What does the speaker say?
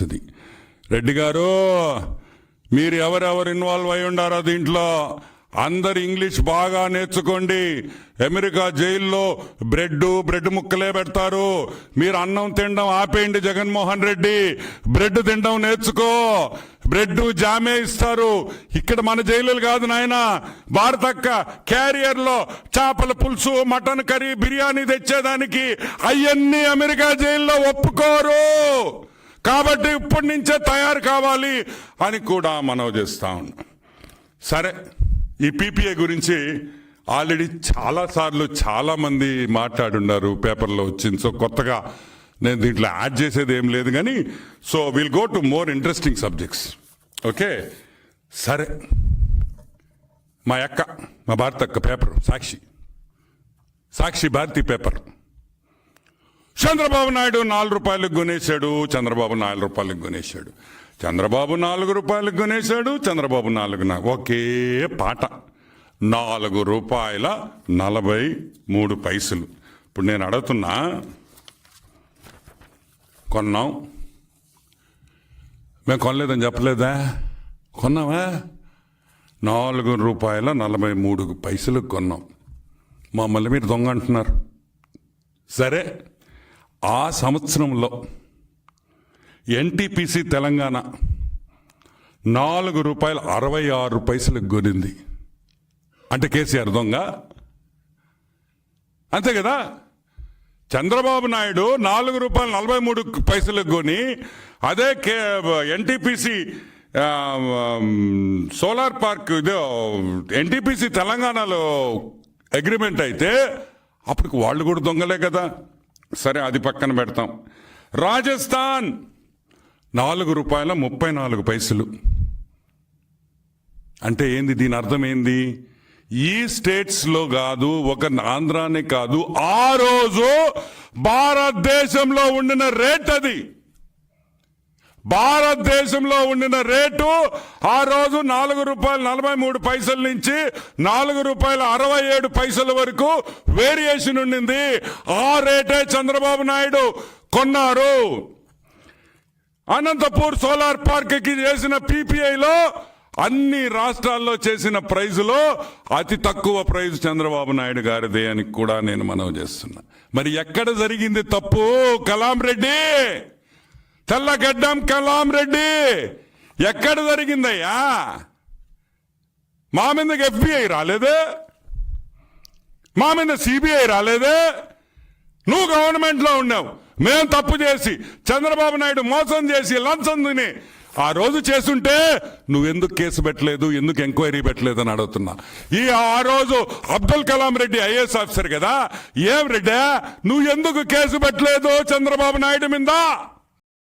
పరిస్థితి. రెడ్డి గారు, మీరు ఎవరెవరు ఇన్వాల్వ్ అయి ఉండారో దీంట్లో అందరు ఇంగ్లీష్ బాగా నేర్చుకోండి. అమెరికా జైల్లో బ్రెడ్ ముక్కలే పెడతారు. మీరు అన్నం తినడం ఆపేయండి. జగన్మోహన్ రెడ్డి, బ్రెడ్ తినడం నేర్చుకో. బ్రెడ్ జామే ఇస్తారు. ఇక్కడ మన జైలులు కాదు నాయన. భారతక్క క్యారియర్ లో చేపల పులుసు, మటన్ కర్రీ, బిర్యానీ తెచ్చేదానికి అవన్నీ అమెరికా జైల్లో ఒప్పుకోరు. కాబట్టి ఇప్పటి నుంచే తయారు కావాలి అని కూడా మనవి చేస్తా ఉన్నాం. సరే, ఈ పీపీఏ గురించి ఆల్రెడీ చాలాసార్లు చాలామంది మాట్లాడున్నారు, పేపర్లో వచ్చింది. సో కొత్తగా నేను దీంట్లో యాడ్ చేసేది ఏం లేదు కానీ, so will go to more interesting subjects. Okay, సరే, మా భారతక్క పేపర్ సాక్షి భారతి పేపర్. చంద్రబాబు నాయుడు 4 రూపాయలకు కొనేశాడు. చంద్రబాబు 4 రూపాయలకు కొనేశాడు. చంద్రబాబు 4 రూపాయలకు కొనేశాడు. చంద్రబాబు 4 ఒకే పాట, 4 రూపాయల 43 పైసలు. ఇప్పుడు నేను అడుగుతున్నా, కొన్నాం, మేము కొనలేదని చెప్పలేదా? కొన్నావా? 4 రూపాయల 43 పైసలు కొన్నాం. మమ్మల్ని మీరు దొంగ అంటున్నారు. సరే, ఆ సంవత్సరంలో ఎన్టీపీసీ తెలంగాణ 4 రూపాయల 66 పైసలకు కొనింది. అంటే కేసీఆర్ దొంగ అంతే కదా? చంద్రబాబు నాయుడు 4 రూపాయల 43 పైసలకు కొని, అదే ఎన్టీపీసీ సోలార్ పార్క్ ఇదో ఎన్టీపీసీ తెలంగాణలో అగ్రిమెంట్ అయితే అప్పటికి వాళ్ళు కూడా దొంగలే కదా. సరే, అది పక్కన పెడతాం. రాజస్థాన్ 4 రూపాయల 34 పైసలు. అంటే ఏంది? దీని అర్థం ఏంది? ఈ స్టేట్స్లో కాదు, ఒక ఆంధ్రానే కాదు, ఆ రోజు భారతదేశంలో ఉండిన రేట్ అది. భారతదేశంలో ఉండిన రేటు ఆ రోజు 4 రూపాయల 43 పైసల నుంచి 4 రూపాయల 67 పైసల వరకు వేరియేషన్ ఉండింది. ఆ రేటే చంద్రబాబు నాయుడు కొన్నారు. అనంతపూర్ సోలార్ పార్క్ కి చేసిన పీపీఐలో అన్ని రాష్ట్రాల్లో చేసిన ప్రైజులో అతి తక్కువ ప్రైజ్ చంద్రబాబు నాయుడు గారిదే అని కూడా నేను మనవి చేస్తున్నా. మరి ఎక్కడ జరిగింది తప్పు? కలాం రెడ్డి, తెల్లగడ్డం కలాం రెడ్డి, ఎక్కడ జరిగిందయ్యా? మా మీదకి FBI రాలేదే, మా మీద CBI రాలేదే. నువ్వు గవర్నమెంట్లో ఉన్నావు, మేము తప్పు చేసి చంద్రబాబు నాయుడు మోసం చేసి లంచం తిని ఆ రోజు చేస్తుంటే నువ్వెందుకు కేసు పెట్టలేదు, ఎందుకు ఎంక్వైరీ పెట్టలేదు అని అడుగుతున్నా. ఆ రోజు అబ్దుల్ కలాం రెడ్డి IAS ఆఫీసర్ కదా. ఏం రెడ్డి, నువ్వు ఎందుకు కేసు పెట్టలేదు చంద్రబాబు నాయుడు మీద?